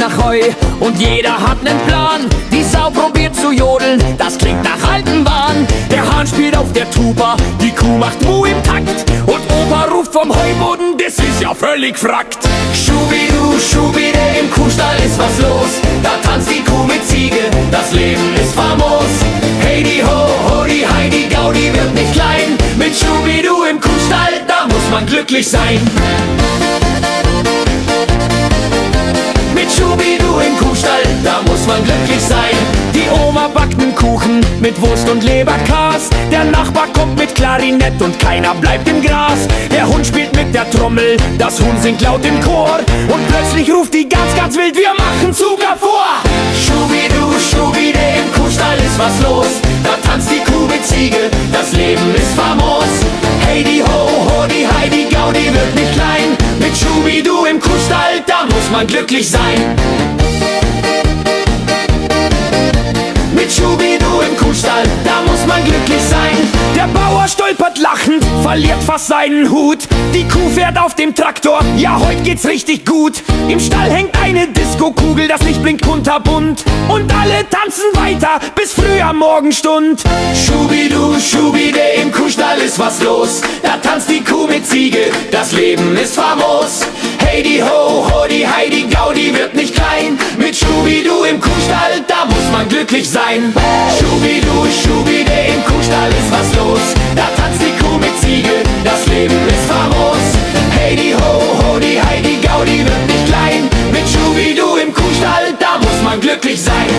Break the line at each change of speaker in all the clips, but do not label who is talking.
nach Heu und jeder hat nen Plan. Die Sau probiert zu jodeln, das klingt nach alten Wahn. Der Hahn spielt auf der Tuba, die Kuh macht Mu im Takt und Opa ruft vom Heuboden, das ist ja völlig frackt. Schubidu, Schubide, im Kuhstall ist was los. Da tanzt die Kuh mit Ziege, das Leben ist famos. Hey die ho, ho die Hei, die Gaudi wird nicht klein. Mit Schubidu im Kuhstall, da muss man glücklich sein. Mit Schubidu im Kuhstall, da muss man glücklich sein. Die Oma backt nen Kuchen mit Wurst und Leberkas. Der Nachbar kommt mit Klarinett und keiner bleibt im Gras. Der Hund spielt mit der Trommel, das Huhn singt laut im Chor. Und plötzlich ruft die ganz, ganz wild, wir machen Zucker vor. Schubidu, Schubide, im Kuhstall ist was los. Da tanzt die Kuh mit Ziege, das Leben ist famos. Hey die ho, ho die Hei, die Gaudi wird nicht klein. Mit Schubidu im Kuhstall, da muss man glücklich sein. Mit Schubidu im Kuhstall, da muss man glücklich sein. Der Bauer stolpert lachend, verliert fast seinen Hut. Die Kuh fährt auf dem Traktor, ja heute geht's richtig gut. Im Stall hängt eine Diskokugel, das Licht blinkt kunterbunt. Und alle tanzen weiter bis früh am Morgenstund. Schubidu, Schubide, im Kuhstall ist was los. Da tanzt die Kuh mit Ziege, das Leben ist famos. Hey die ho, ho die Hei, die Gaudi wird nicht klein. Mit Schubidu im Kuhstall, da muss man glücklich sein. Schubidu, Schubide, im Kuhstall ist was los. Da tanzt die Kuh mit Ziege, das Leben ist famos. Hey die ho, ho die Hei, die Gaudi wird nicht klein. Mit Schubidu im Kuhstall, da muss man glücklich sein.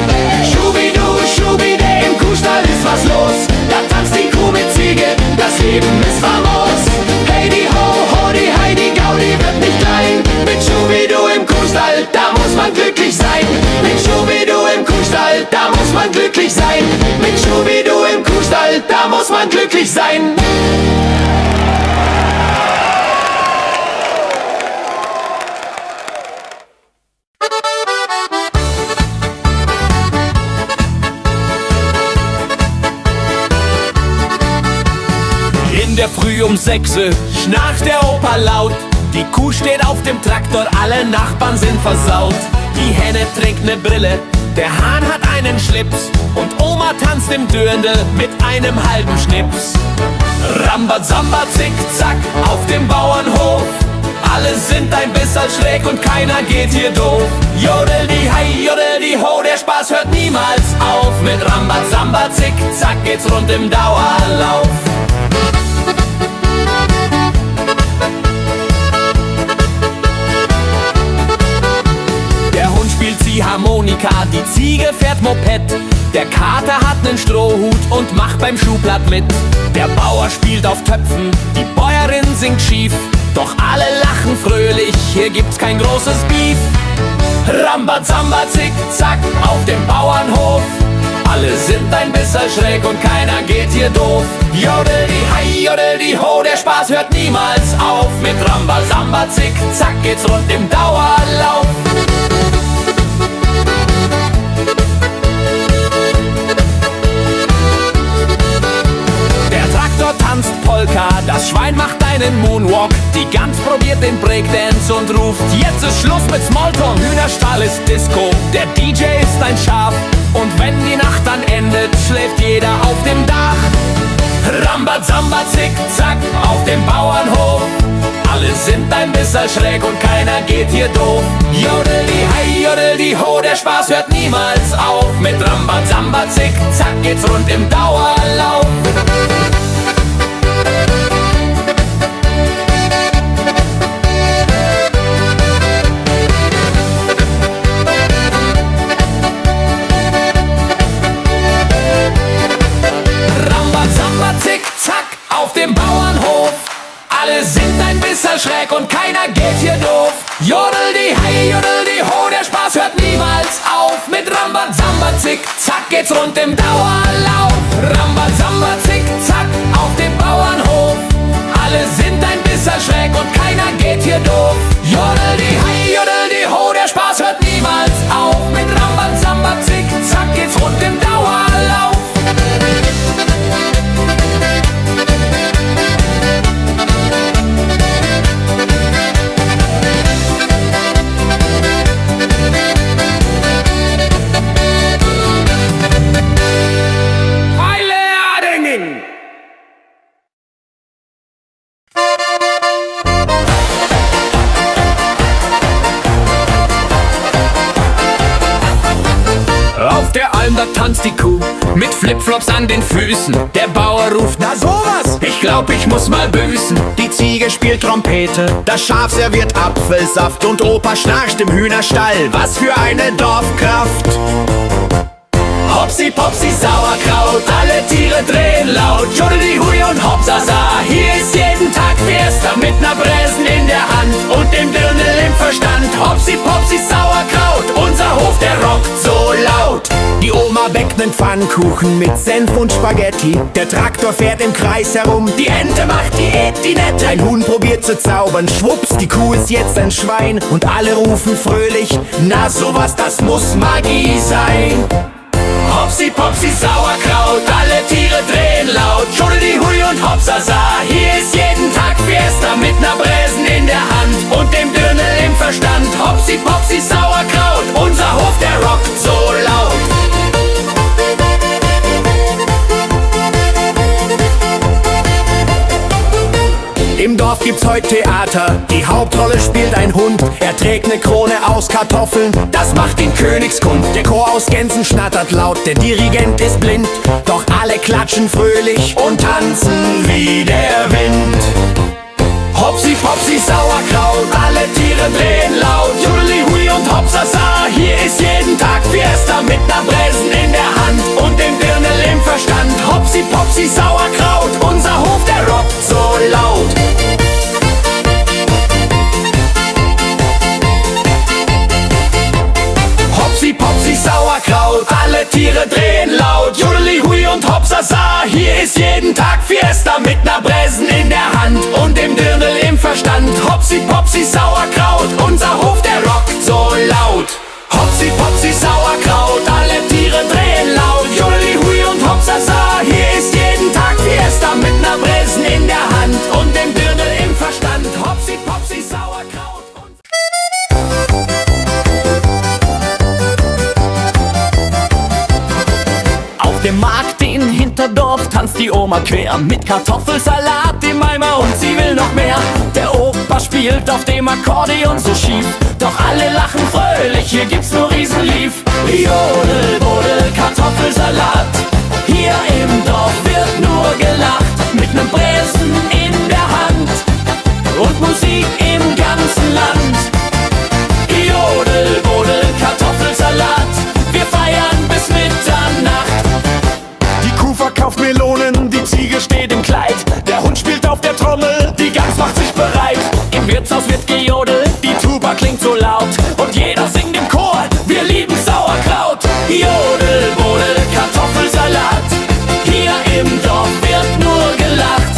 Schubidu, Schubide, im Kuhstall ist was los. Da tanzt die Kuh mit Ziege, das Leben ist famos. Hey die ho, ho die Hei, die Gaudi wird nicht klein. Mit Schubidu im Kuhstall, da muss man glücklich sein. Mit Schubidu im Kuhstall, da muss man glücklich sein. Mit Schubidu im Kuhstall, da muss man glücklich sein.
In der Früh um 6 schnarcht der Opa laut. Die Kuh steht auf dem Traktor, alle Nachbarn sind versaut. Die Henne trägt ne Brille, der Hahn hat einen Schlips. Und Oma tanzt im Dürndl mit einem halben Schnips. Rambazamba, zickzack auf dem Bauernhof. Alle sind ein bisschen schräg und keiner geht hier doof. Jodel die Hei, jodel die Ho, der Spaß hört niemals auf. Mit Rambazamba, zickzack geht's rund im Dauerlauf. Harmonika, die Ziege fährt Moped. Der Kater hat nen Strohhut und macht beim Schuhblatt mit. Der Bauer spielt auf Töpfen, die Bäuerin singt schief. Doch alle lachen fröhlich, hier gibt's kein großes Beef. Rambazamba, zickzack auf dem Bauernhof. Alle sind ein bisschen schräg und keiner geht hier doof. Jodel die Hei, jodel die Ho, der Spaß hört niemals auf. Mit Rambazamba, zickzack geht's rund im Dauerlauf. Tanzt Polka, das Schwein macht einen Moonwalk. Die Gans probiert den Breakdance und ruft: Jetzt ist Schluss mit Smalltalk. Hühnerstall ist Disco, der DJ ist ein Schaf. Und wenn die Nacht dann endet, schläft jeder auf dem Dach. Rambazamba, zickzack auf dem Bauernhof. Alle sind ein bisschen schräg und keiner geht hier doof. Jodel die Hei, jodel die Ho, der Spaß hört niemals auf. Mit Rambazamba, zickzack geht's rund im Dauerlauf. Alle sind ein bisschen schräg und keiner geht hier doof. Jodel die Hei, jodel die Ho, der Spaß hört niemals auf. Mit Rambazamba, zickzack geht's rund im Dauerlauf. Rambazamba, zickzack auf dem Bauernhof. Alle sind ein bisschen schräg und keiner geht hier doof. Jodel die Hei, jodel die Ho, der Spaß hört niemals auf. Mit Rambazamba, zickzack geht's rund im Dauerlauf. tanzt die Kuh mit Flipflops an den Füßen. Der Bauer ruft,
Na sowas!
ich glaub, ich muss mal büßen.
Die Ziege spielt Trompete, das Schaf serviert Apfelsaft und Opa schnarcht im Hühnerstall. Was für eine Dorfkraft!
Hopsi Popsi Sauerkraut, alle Tiere drehen laut. Jodeli Hui und Hopsasa, hier ist jeden Tag Fiesta mit ner Bräsen in der Hand und dem Dirndl im Verstand. Hopsi Popsi Sauerkraut, unser Hof, der rockt so laut.
Die Oma bäckt nen Pfannkuchen mit Senf und Spaghetti. Der Traktor fährt im Kreis herum,
Die Ente macht Diät, die Nette.
ein Huhn probiert zu zaubern. Schwupps, die Kuh ist jetzt ein Schwein und alle rufen fröhlich, na sowas, das muss Magie sein.
Hopsi Popsi Sauerkraut, alle Tiere drehen laut. Jodeli Hui und Hopsasa, hier ist jeden Tag Fiesta mit ner Bräsen in der Hand und dem Dirndl im Verstand. Hopsi Popsi Sauerkraut, unser Hof, der rockt so laut.
Im Dorf gibt's heute Theater, die Hauptrolle spielt ein Hund. Er trägt ne Krone aus Kartoffeln, das macht ihn Königskund. Der Chor aus Gänsen schnattert laut, der Dirigent ist blind. Doch alle klatschen fröhlich und tanzen wie der Wind.
Hopsi Popsi Sauerkraut, alle Tiere drehen laut. Jodeli Hui und Hopsasa, hier ist jeden Tag Fiesta mit ner Bräsen in der Hand und dem Dirndl im Verstand. Hopsi Popsi Sauerkraut, unser Hof, der rockt so laut. Hopsi Popsi Sauerkraut, alle Tiere drehen laut. Jodeli Hui und Hopsasa, hier ist jeden Tag Fiesta mit ner Bräsen in der Hand und dem Dirndl im Verstand. Hopsi Popsi Sauerkraut, unser Hof, der rockt so laut. Hopsi Popsi Sauerkraut, alle Tiere drehen laut. Jodeli Hui und Hopsasa, hier ist jeden Tag Fiesta mit ner Bräsen in der Hand und dem Dirndl im Verstand. Hopsi Popsi Sauerkraut. Auf dem Markt in Hinterdorf tanzt die Oma quer mit Kartoffelsalat im Eimer und sie will noch mehr. Der Opa spielt auf dem Akkordeon so schief, doch alle lachen fröhlich, hier gibt's nur Riesenlief. Jodel, Bodel, Kartoffelsalat, hier im Dorf wird nur gelacht, mit nem Bräsen in der Hand und Musik im ganzen Land. Jodel, Bodel, Kartoffelsalat, wir feiern bis Mitternacht.
Die Kuh verkauft Melonen, die Ziege steht im Kleid.
Der Hund spielt auf der Trommel, die Gans macht sich bereit. Im Wirtshaus wird gejodelt, die Tuba klingt so laut und jeder singt im Chor, wir lieben Sauerkraut. Jodel, Bodel, Kartoffelsalat, hier im Dorf wird nur gelacht,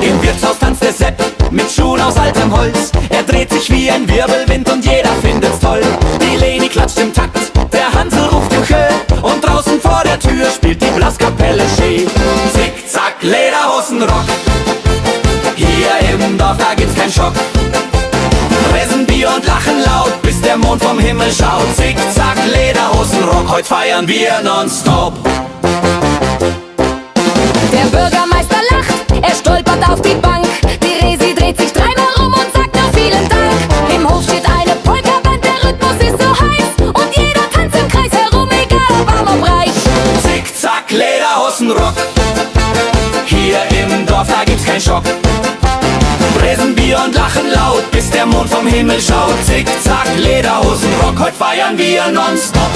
Im Wirtshaus tanzt der Sepp mit Schuhen aus altem Holz. Er dreht sich wie ein Wirbelwind und jeder findet's toll. Die Leni klatscht im Takt, der Hansel ruft im Chö. Und draußen vor der Tür spielt die Blaskapelle schee. Zickzack, Lederhosenrock, hier im Dorf, da gibt's keinen Schock. Fressen Bier und lachen laut, bis der Mond vom Himmel schaut. Zickzack, Lederhosenrock, heute feiern wir nonstop.
Der Bürgermeister lacht, er stolpert auf die Bank. Die Resi dreht sich dreimal rum und sagt noch vielen Dank. Im Hof steht eine Polkaband, der Rhythmus ist so heiß. Und jeder tanzt im Kreis herum, egal ob arm ob reich.
Zickzack, Lederhosenrock, hier im Dorf, da gibt's keinen Schock. Fräsen Bier und lachen laut, bis der Mond vom Himmel schaut. Zickzack, Lederhosenrock, heute feiern wir nonstop.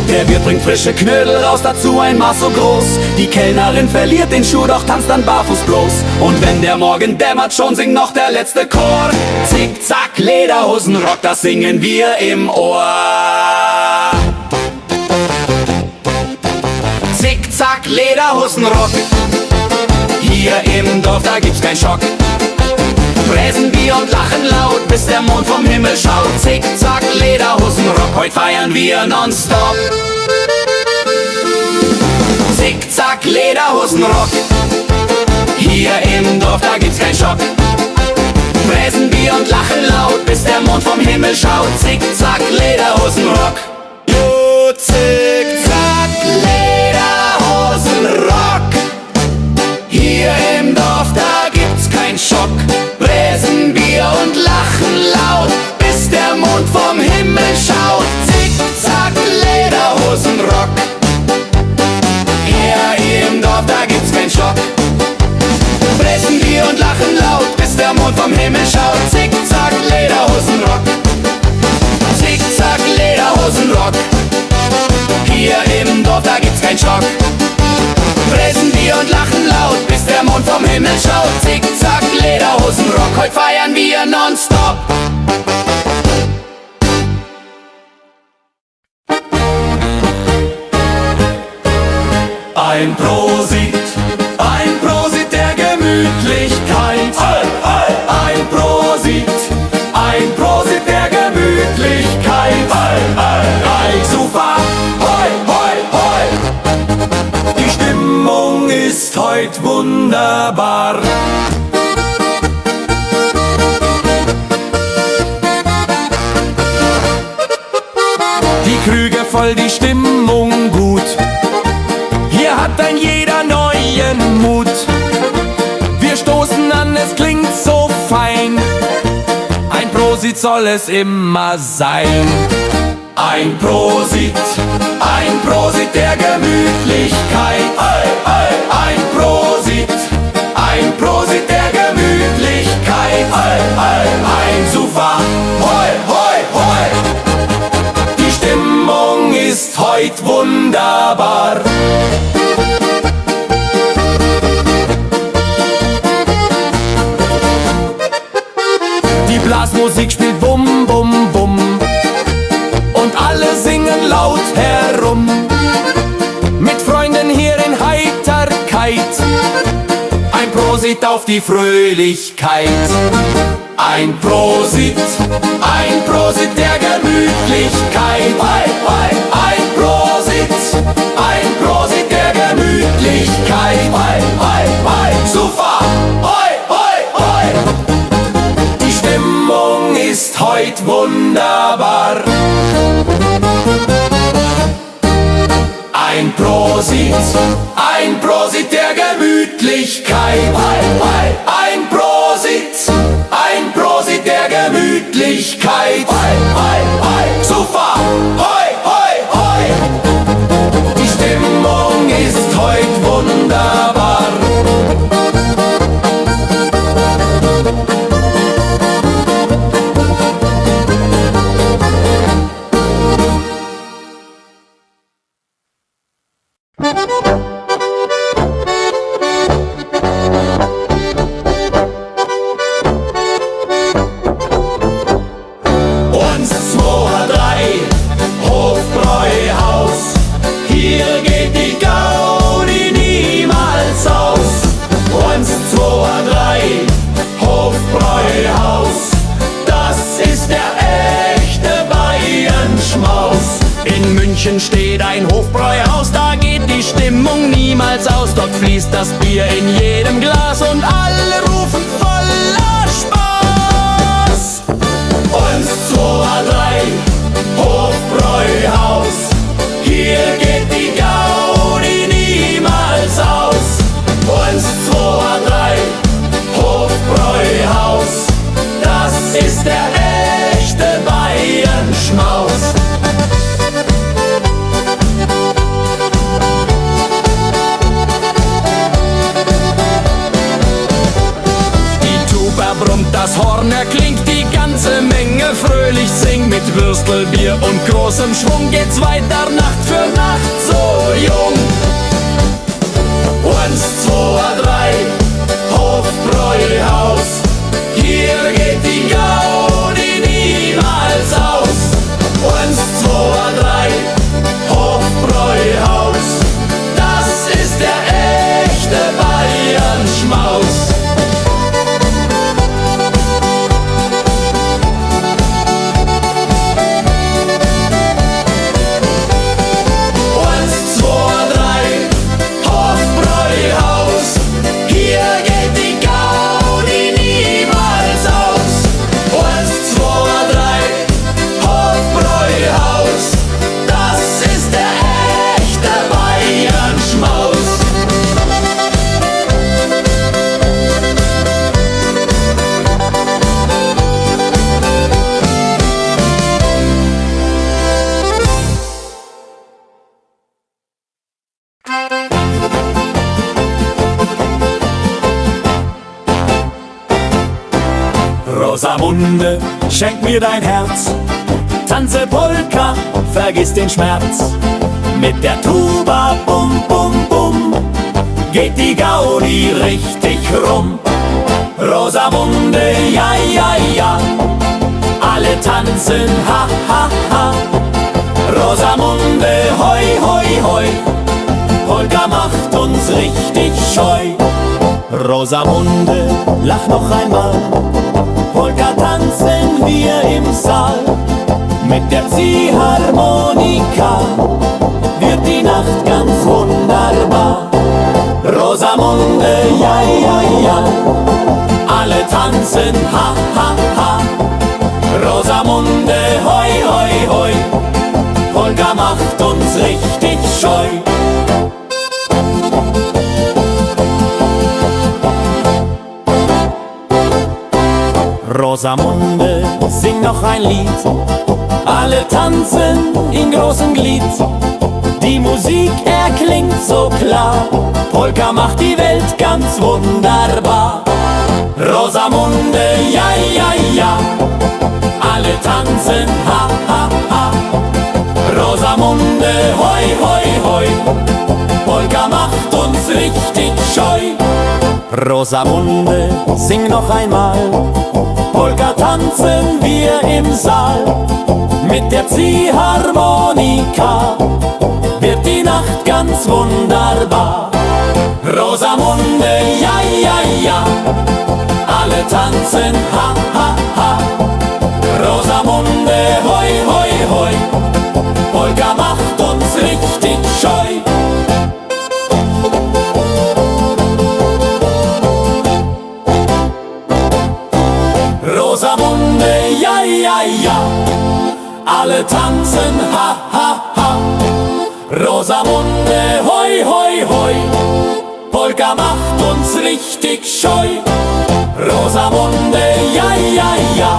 Der Wirt bringt frische Knödel raus, dazu ein Maß so groß. Die Kellnerin verliert den Schuh, doch tanzt dann barfuß bloß. Und wenn der Morgen dämmert, schon singt noch der letzte Chor. Zickzack, Lederhosenrock, das singen wir im Ohr. Zickzack, Lederhosenrock, hier im Dorf, da gibt's keinen Schock. Fräsen Bier und lachen laut, bis der Mond vom Himmel schaut. Zickzack, Lederhosenrock, heute feiern wir nonstop. Zickzack, Lederhosenrock, hier im Dorf, da gibt's keinen Schock. Fräsen Bier und lachen laut, bis der Mond vom Himmel schaut. Zickzack, Lederhosenrock. Jo, zickzack, Lederhosenrock, hier im Dorf, da gibt's keinen Schock. Fräsen Bier und lachen laut, bis der Mond vom Himmel schaut. Zickzack, Lederhosenrock, hier im Dorf, da gibt's keinen Schock. Fräsen Bier und lachen laut, bis der Mond vom Himmel schaut. Zickzack, Lederhosenrock, Zickzack, Lederhosenrock, hier im Dorf, da gibt's keinen Schock. Fräsen Bier und lachen laut, bis der Mond vom Himmel schaut. Zickzack, Lederhosenrock, heute feiern wir nonstop. Ein Prosit der Gemütlichkeit. Ein Prosit der Gemütlichkeit. Super, hoi, hoi, hoi. Die Stimmung ist heut wunderbar. Die Krüge voll, die Stimmung gut. Hier hat ein jeder neuen Mut. Wir stoßen an, es klingt so fein. Ein Prosit soll es immer sein. Ein Prosit der Gemütlichkeit. Ein Prosit der Gemütlichkeit. Ein Super, hoi, hoi, hoi. Die Stimmung ist heut wunderbar. Die Blasmusik spielt bum, bum, bum. Und alle singen laut herum. Mit Freunden hier in Heiterkeit. Ein Prosit auf die Fröhlichkeit. Ein Prosit der Gemütlichkeit. Ein Prosit der Gemütlichkeit. Super, hoi, hoi, hoi. Die Stimmung ist heut wunderbar. Ein Prosit der Gemütlichkeit. Ein Prosit der Gemütlichkeit. Super, hoi, hoi, hoi. Die Stimmung ist heut wunderbar.
München steht ein Hofbräuhaus, da geht die Stimmung niemals aus. Dort fließt das Bier in jedem Glas und alle rufen voller Spaß. 1, 2, 3, Hofbräuhaus, hier geht die Gaudi niemals aus. 1, 2, 3, Hofbräuhaus, das ist der echte Bayern-Schmaus. Die Tuba brummt, das Horn erklingt, die ganze Menge fröhlich singt. Mit Würstelbier und großem Schwung geht's weiter Nacht für Nacht so jung. 1, 2, 3, Hofbräuhaus, hier geht die Gaudi niemals aus. 1, 2, 3, Hofbräuhaus, das ist der echte Bayern-Schmaus. Rosamunde, schenk mir dein Herz, tanze Polka, vergiss den Schmerz. Mit der Tuba, bum, bum, bum, geht die Gaudi richtig rum. Rosamunde, ja, ja, ja, alle tanzen, ha, ha, ha. Rosamunde, hoi, hoi, hoi, Polka macht uns richtig scheu. Rosamunde, lach noch einmal, Polka tanzen wir im Saal. Mit der Ziehharmonika wird die Nacht ganz wunderbar. Rosamunde, ja, ja, ja, alle tanzen, ha, ha, ha. Rosamunde, hoi, hoi, hoi, Polka macht uns richtig scheu. Rosamunde, sing noch ein Lied, alle tanzen in großem Glied. Die Musik erklingt so klar, Polka macht die Welt ganz wunderbar. Rosamunde, ja, ja, ja, alle tanzen, ha, ha, ha. Rosamunde, hoi, hoi, hoi, Polka macht uns richtig scheu. Rosamunde, sing noch einmal, Polka tanzen wir im Saal. Mit der Ziehharmonika wird die Nacht ganz wunderbar. Rosamunde, ja, ja, ja, alle tanzen, ha, ha, ha. Rosamunde, hoi, hoi, hoi, Polka macht uns richtig scheu. Rosamunde, ja, ja, ja, alle tanzen, ha, ha, ha. Rosamunde, hoi, hoi, hoi, Polka macht uns richtig scheu. Rosamunde, ja, ja, ja,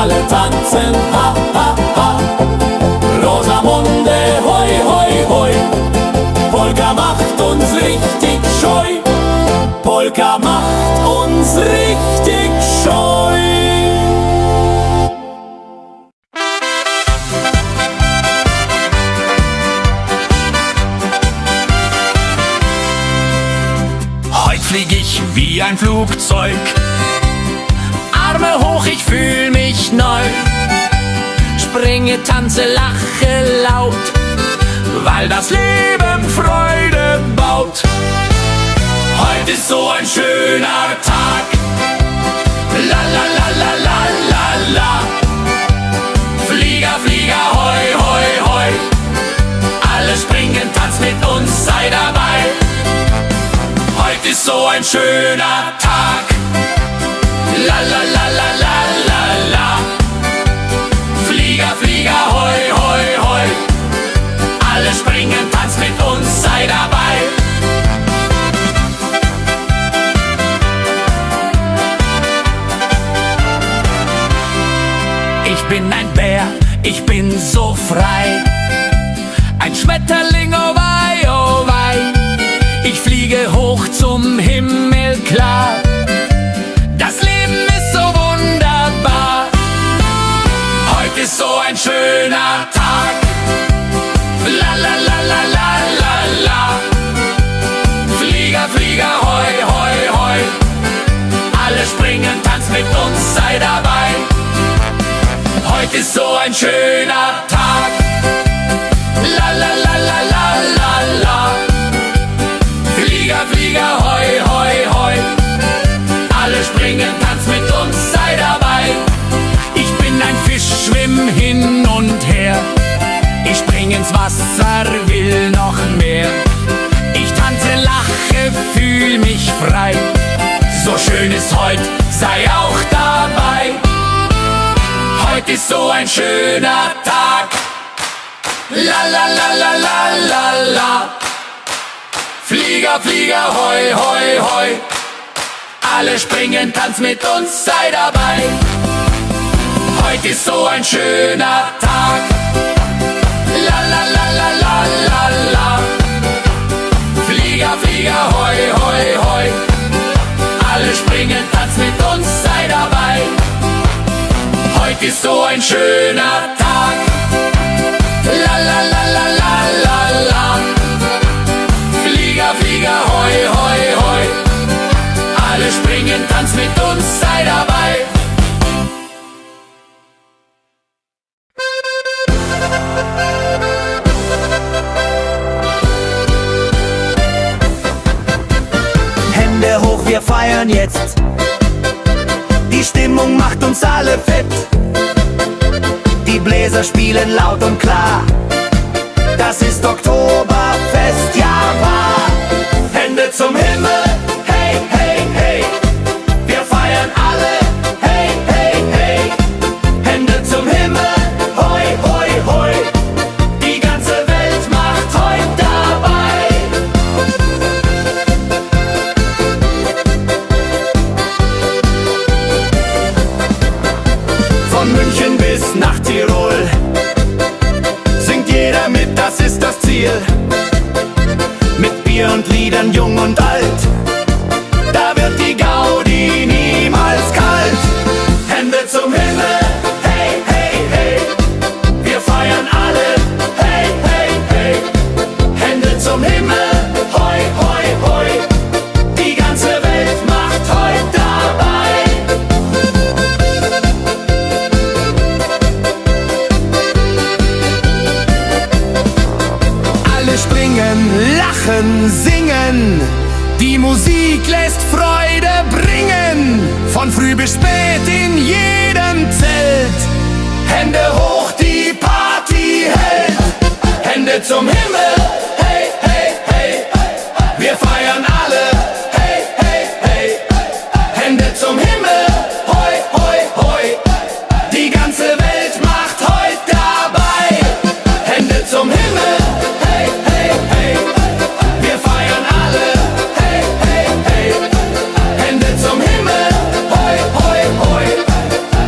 alle tanzen, ha, ha, ha. Rosamunde, hoi, hoi, hoi, Polka macht uns richtig scheu. Polka macht uns richtig scheu. Heut flieg ich wie ein Flugzeug, Arme hoch, ich fühl mich neu. Springe, tanze, lache laut, weil das Leben Freude baut. Heute ist so ein schöner Tag, la la la la la la la. Flieger, Flieger, hoi, hoi, hoi, ein schöner Tag. La la la la la la la. Flieger, Flieger, hoi, hoi, hoi. Alle springen, tanzt mit uns, sei dabei. Ich bin ein Bär, ich bin so frei. Ein Schmetterling, oh wei, oh wei. Ich fliege hoch zum Himmel klar. Das Leben ist so wunderbar. Heute ist so ein schöner Tag. La la la la la la la. Flieger, Flieger, hoi, hoi, hoi. Alle springen, tanzt mit uns, sei dabei. Heute ist so ein schöner Tag. La la la la la la la. Flieger, Flieger, hoi, hoi, hoi. Alle springen, tanzt mit uns, sei dabei. Ich bin ein Fisch, schwimm hin und her. Ich spring ins Wasser, will noch mehr. Ich tanze, lache, fühl mich frei. So schön ist heut, sei auch dabei. Heute ist so ein schöner Tag. La la la la la la la. Flieger, Flieger, hoi, hoi, hoi. Alle springen, tanz mit uns, sei dabei. Heute ist so ein schöner Tag. La la la la la la la. Flieger, Flieger, hoi, hoi, hoi. Alle springen, tanz mit uns, sei dabei. Heute ist so ein schöner Tag. La la la la la la la. Flieger, Flieger, hoi, hoi, hoi. Alle springen, tanz mit uns, sei dabei.
Hände hoch, wir feiern jetzt. Die Stimmung macht uns alle fett. Die Bläser spielen laut und klar. Das ist Oktoberfest, ja wahr. Hände zum Himmel, hey, hey, hey. Wir feiern alle, hey, hey, hey. Hände zum Himmel, hoi, hoi, hoi. Die ganze Welt macht heut dabei. Von München bis nach Tirol singt jeder mit, das ist das Ziel. Mit Bier und Liedern, jung und alt, da wird die Gaudi niemals kalt. Hände zum Himmel, hey, hey, hey. Wir feiern alle, hey, hey, hey. Hände zum Himmel, hoi, hoi, hoi. Die ganze Welt macht heut dabei. Alle springen, lachen, singen. Die Musik lässt Freude bringen. Von früh bis spät in jedem Zelt. Hände hoch, die Party hält. Hände zum Himmel, hey, hey, hey. Wir feiern alle, hey, hey, hey. Hände zum Himmel, hoi, hoi, hoi. Die ganze Welt macht heut dabei. Hände zum Himmel, hey, hey, hey. Wir feiern alle, hey, hey, hey. Hände zum Himmel, hoi, hoi, hoi.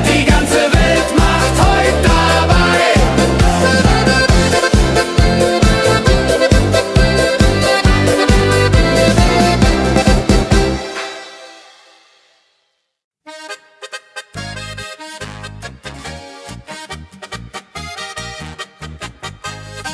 Die ganze Welt macht heut dabei.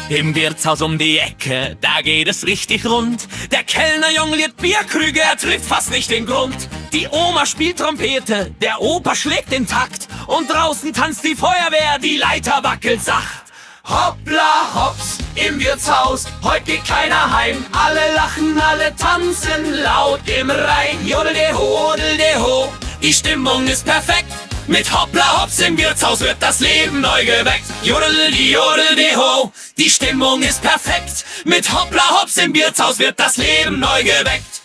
Im Wirtshaus um die Ecke, da geht es richtig rund. Der Kellner jongliert Bierkrüge, er trifft fast nicht den Grund. Die Oma spielt Trompete, der Opa schlägt den Takt. Und draußen tanzt die Feuerwehr, die Leiter wackelt sacht. Hoppla hops, im Wirtshaus, heut geht keiner heim. Alle lachen, alle tanzen laut im Rhein. Jodel-de-ho, jodel-de-ho, die Stimmung ist perfekt. Mit Hoppla Hops im Wirtshaus wird das Leben neu geweckt. Jodel-di-ho, die Stimmung ist perfekt. Mit Hoppla Hops im Wirtshaus wird das Leben neu geweckt.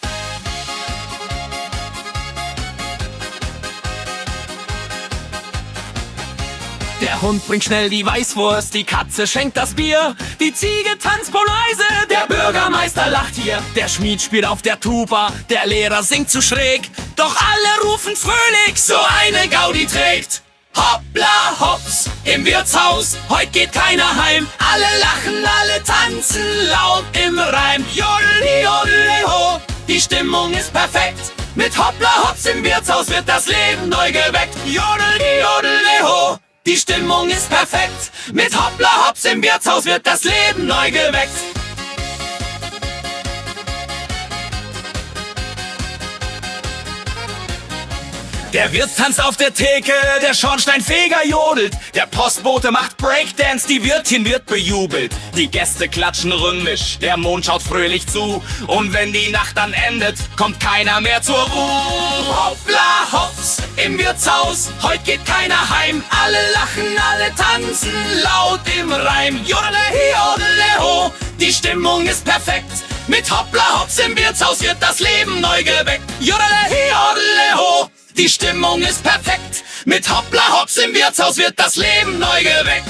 Der Hund bringt schnell die Weißwurst, die Katze schenkt das Bier, die Ziege tanzt Polonaise, der Bürgermeister lacht hier. Der Schmied spielt auf der Tuba, der Lehrer singt zu schräg, doch alle rufen fröhlich, so eine Gaudi trägt. Hoppla hops, im Wirtshaus, heut geht keiner heim. Alle lachen, alle tanzen laut im Reim. Jodeli, jodeli, ho, die Stimmung ist perfekt. Mit Hoppla hops im Wirtshaus wird das Leben neu geweckt. Jodeli, jodeli, ho, die Stimmung ist perfekt. Mit Hoppla hops im Wirtshaus wird das Leben neu geweckt. Der Wirt tanzt auf der Theke, der Schornsteinfeger jodelt, der Postbote macht Breakdance, die Wirtin wird bejubelt. Die Gäste klatschen rhythmisch, der Mond schaut fröhlich zu, und wenn die Nacht dann endet, kommt keiner mehr zur Ruhe. Hoppla hops, im Wirtshaus, heut geht keiner heim. Alle lachen, alle tanzen laut im Reim. Jodele, jodele, ho, die Stimmung ist perfekt. Mit Hoppla hops im Wirtshaus wird das Leben neu geweckt. Jodele, jodele, ho, die Stimmung ist perfekt. Mit Hoppla hops im Wirtshaus wird das Leben neu geweckt.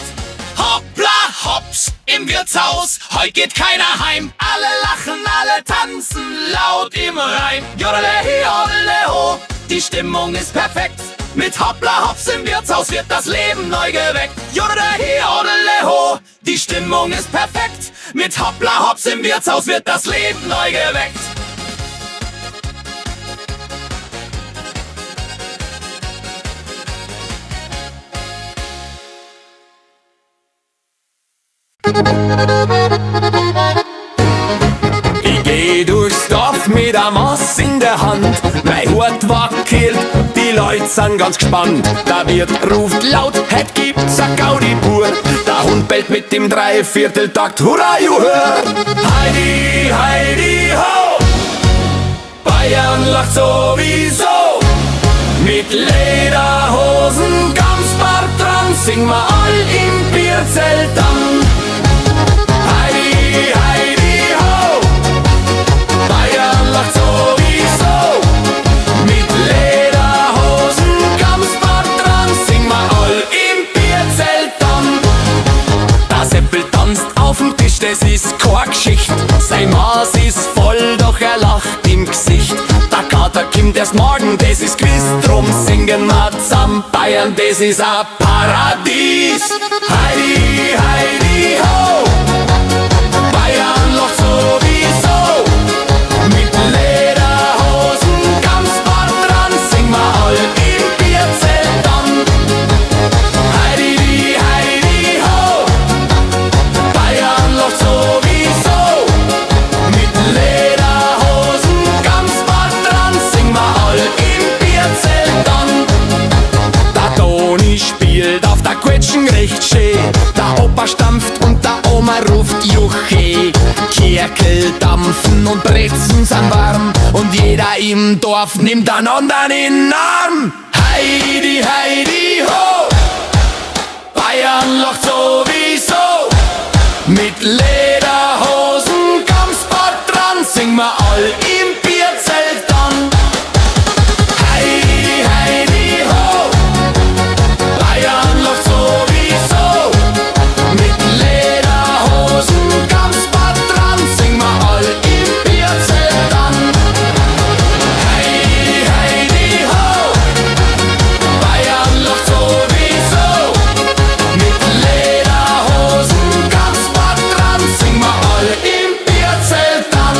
Hoppla hops im Wirtshaus, heut geht keiner heim. Alle lachen, alle tanzen laut im Reim. Jodele, jodele, ho, die Stimmung ist perfekt. Mit Hoppla hops im Wirtshaus wird das Leben neu geweckt. Jodele, jodele, ho, die Stimmung ist perfekt. Mit Hoppla hops im Wirtshaus wird das Leben neu geweckt.
Ich geh durchs Dorf mit a Maß in der Hand, mein Hut wackelt, die Leute sind ganz gespannt. Der Wirt ruft laut, heut gibt's a Gaudi pur. Der Hund bellt mit dem Dreivierteltakt, hurra, juhör! Heidi, Heidi, ho! Bayern lacht sowieso. Mit Lederhosen, Gamsbart dran, singen wir all im Bierzelt an. Heidi, Heidi, ho! Bayern lacht sowieso. Mit Lederhosen, Gamsbart dran, singen wir all im Bierzelt an. Der Seppel tanzt auf dem Tisch, das ist keine Geschichte. Sein Maß ist voll, doch er lacht im Gesicht. Der Kater kommt erst morgen, das ist gewiss, drum singen wir zusammen. Bayern, das ist ein Paradies. Heidi, Heidi, ho! Bayern lacht sowieso. Mit Lederhosen, Gamsbart dran, singen wir all im Bierzelt an. Heidi, Heidi, ho! Bayern lacht sowieso. Mit Lederhosen, Gamsbart dran, singen wir all im Bierzelt an. Der Toni spielt auf der Quetschen recht schön. Der Opa stampft und der Oma ruft Juche. Kerkel dampfen und Brezen sind warm, und jeder im Dorf nimmt einander in den Arm. Heidi, Heidi, ho! Bayern lacht sowieso. Mit Lederhosen, Gamsbart dran, singen wir all im Bierzelt an. Heidi, Heidi, ho! Bayern lacht sowieso. Mit Lederhosen, Gamsbart dran, singen wir all im Bierzelt an. Heidi, Heidi, ho! Bayern lacht sowieso. Mit Lederhosen, Gamsbart dran, singen wir all im Bierzelt an.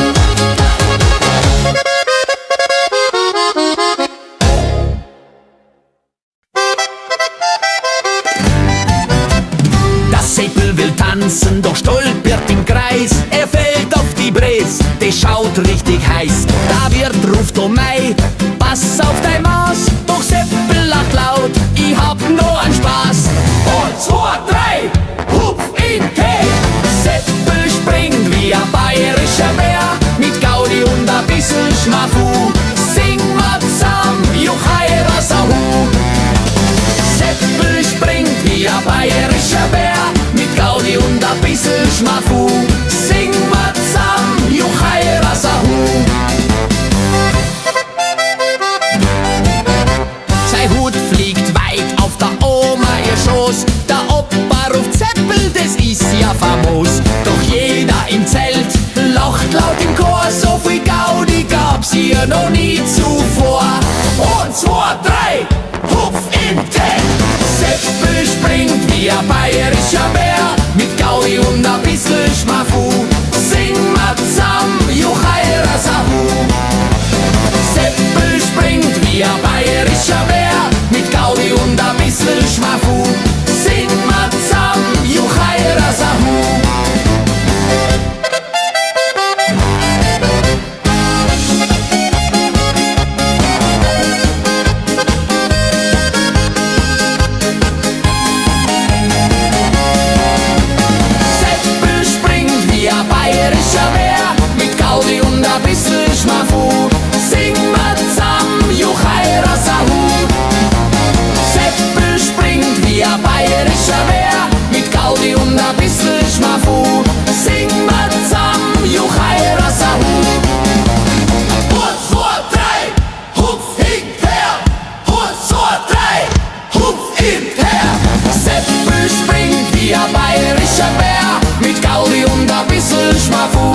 Das Seppel will tanzen, doch stolpert im Kreis. Er fällt auf die Bres, die schaut richtig heiß. Der Wirt ruft um Mai, pass auf dein Maß. Doch Seppel lacht laut, ich hab noch einen Spaß. Und 2, 3, hupf in Tee. Seppel springt wie ein bayerischer Bär, mit Gaudi und ein bisschen Schmafu. Sing mal zusammen, Juchai Rasahu. Seppel springt wie ein bayerischer Bär, mit Gaudi und ein bisschen Schmafu. Sing mal zusammen, Juchai Rasahu. Sein Hut fliegt weit auf der Oma ihr Schoß.
drei, hupf in Tät. Seppel springt wie ein bayerischer Bär, mit Gaudi und ein bisschen Schmafu. Sing mal zusammen, Juchai Sahu. Seppel springt wie ein bayerischer Bär, mit Gaudi und ein bisschen Schmafu. Sing mal zusammen, Juchai Sahu. Seppel springt wie ein bayerischer Bär, mit Gaudi und ein bisschen Schmafu. Sing mal zusammen, Juchai Sahu. Seppel springt wie ein bayerischer Bär, mit Gaudi und ein bisschen Schmafu. Sing mal zusammen, Juchai Sahu. 1, 2, 3, hupf hinterher. 1, 2, 3, hupf hinterher. Seppel springt wie ein bayerischer Bär, mit Gaudi und ein bisschen Schmafu.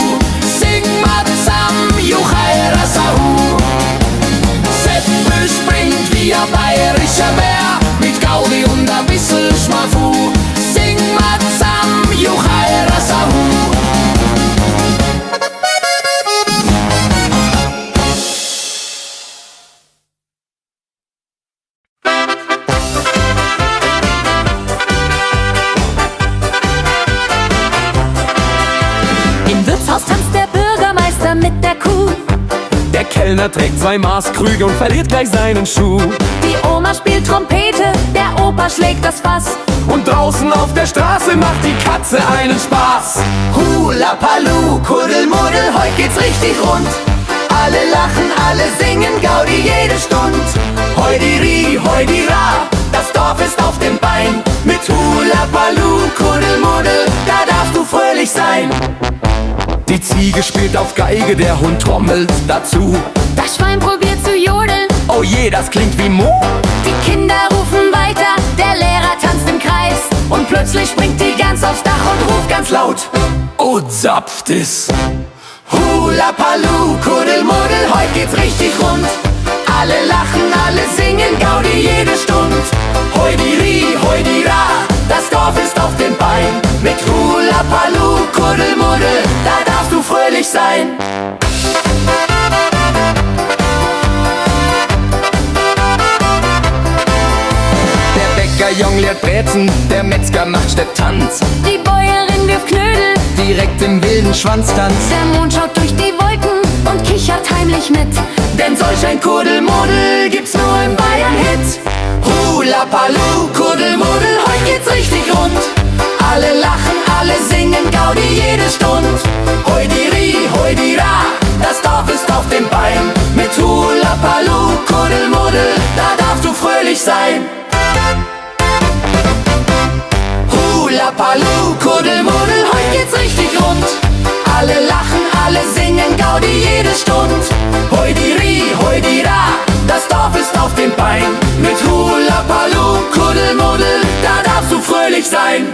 Sing mal zusammen, Juchai Sahu. Seppel springt wie ein bayerischer Bär, mit Gaudi und ein bisschen Schmafu. Sing mal zusammen, Juchai Sahu.
Im Wirtshaus tanzt der Bürgermeister mit der Kuh.
Der Kellner trägt 2 Maßkrüge und verliert gleich seinen Schuh.
Die Oma spielt Trompete, der Opa schlägt das Fass.
Und draußen auf der Straße macht die Katze einen Spaß.
Hula Palu, Kuddelmuddel, heut geht's richtig rund. Alle lachen, alle singen, Gaudi jede Stund. Heudiri, heudira, das Dorf ist auf dem Bein. Mit Hula Palu, Kuddelmuddel, da darfst du fröhlich sein.
Die Ziege spielt auf Geige, der Hund trommelt dazu.
Das Schwein probiert zu jodeln,
Oh je, das klingt wie Mo.
die Kinder rufen weiter, der Lehrer tanzt im Kreis.
Und plötzlich springt die Gans aufs Dach und ruft ganz laut.
Oh, zapft es.
Hula Palu, Kuddelmuddel, heut geht's richtig rund. Alle lachen, alle singen, Gaudi jede Stund. Heudiri, heudira, das Dorf ist auf dem Bein. Mit Hula Palu, Kuddelmuddel, da darfst du fröhlich sein. Der Bäcker jongliert Brezen, der Metzger macht Stepptanz.
Die Bäuerin wirft Knödel,
Direkt im wilden Schwanztanz.
der Mond schaut durch die Wolken und kichert heimlich mit.
Denn solch ein Kuddelmuddel gibt's nur im Bayern-Hit. Hula Palu, Kuddelmuddel, heut geht's richtig rund. Alle lachen, alle singen, Gaudi jede Stund. Heudiri, heudira, das Dorf ist auf dem Bein. Mit Hula Palu, Kuddelmuddel, da darfst du fröhlich sein. Hula Palu, Kuddelmuddel, heut geht's richtig rund. Alle lachen, alle singen, Gaudi jede Stund. Heudiri, heudira, das Dorf ist auf dem Bein. Mit Hula Palu, Kuddelmuddel, da darfst du fröhlich sein.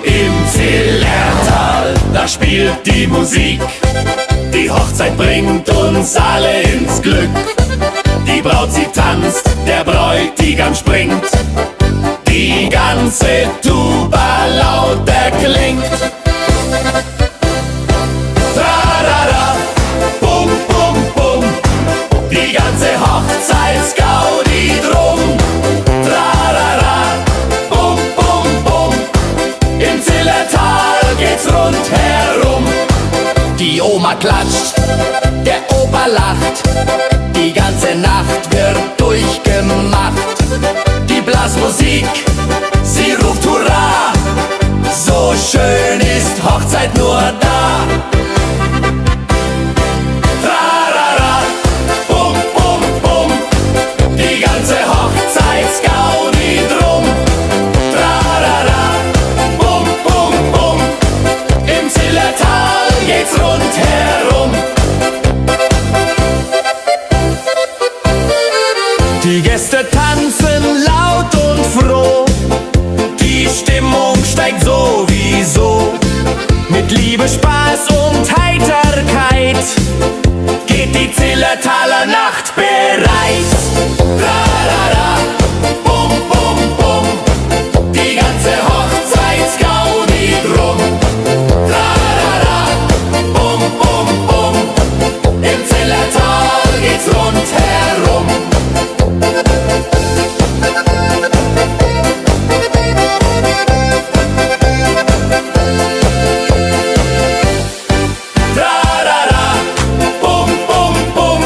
Im Zillertal, da spielt die Musik. Die Hochzeit bringt uns alle ins Glück. Die Braut, sie tanzt, der Bräutigam springt. Die ganze Tuba laut erklingt. Trarara, bum, bum, bum. Die ganze Hochzeitsgaudi drum. Trarara, bum, bum, bum. Im Zillertal geht's rundherum. Die Oma klatscht, der Opa lacht. Die ganze Nacht wird durchgemacht. Die Blasmusik, sie ruft Hurra. So schön ist Hochzeit nur da. Trarara, bum, bum, bum. Die ganze Hochzeitsgaudi drum. Trarara, bum, bum, bum. Im Zillertal geht's rundherum. steigt sowieso. Mit Liebe, Spaß und Heiterkeit geht die Zillertaler Nacht bereit. Trarara, bum, bum, bum, die ganze Hochzeitsgaudi drum. Trarara, bum, bum, bum, im Zillertal geht's rundherum. Trarara, bum, bum, bum,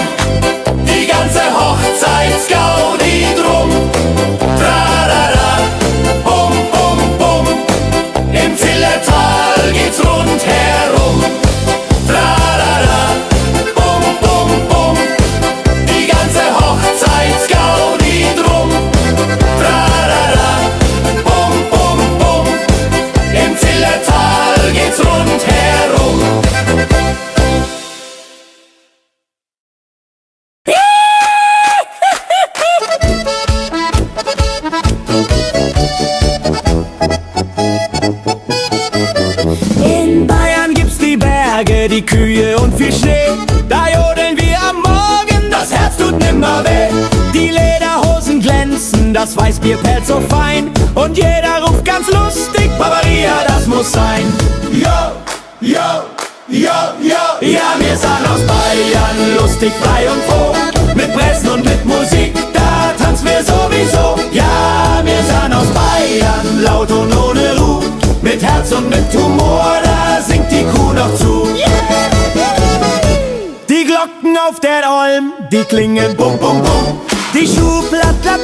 die ganze Hochzeitsgaudi drum. Trarara, bum, bum, bum, im Zillertal geht's rundherum. Trarara, bum, bum, bum, die ganze Hochzeitsgaudi drum. Trarara, bum, bum, bum, im Zillertal geht's rundherum. In Bayern gibt's die Berge, die Kühe und viel Schnee. Da jodeln wir am Morgen, das Herz tut nimmer weh. Die Lederhosen glänzen, das Weißbier perlt so fein. Und jeder ruft ganz lustig, Bavaria, das muss sein. Yo, yo, yo, yo, ja, wir sind aus Bayern, lustig, frei und froh. Mit Pressen und mit Musik, da tanzen wir sowieso. Ja, wir sind aus Bayern, laut und ohne Ruhe. Mit Herz und mit Humor, da singt die Kuh noch zu. Die Glocken auf der Olm, die klingen bum bum bum. Die Schuhplattler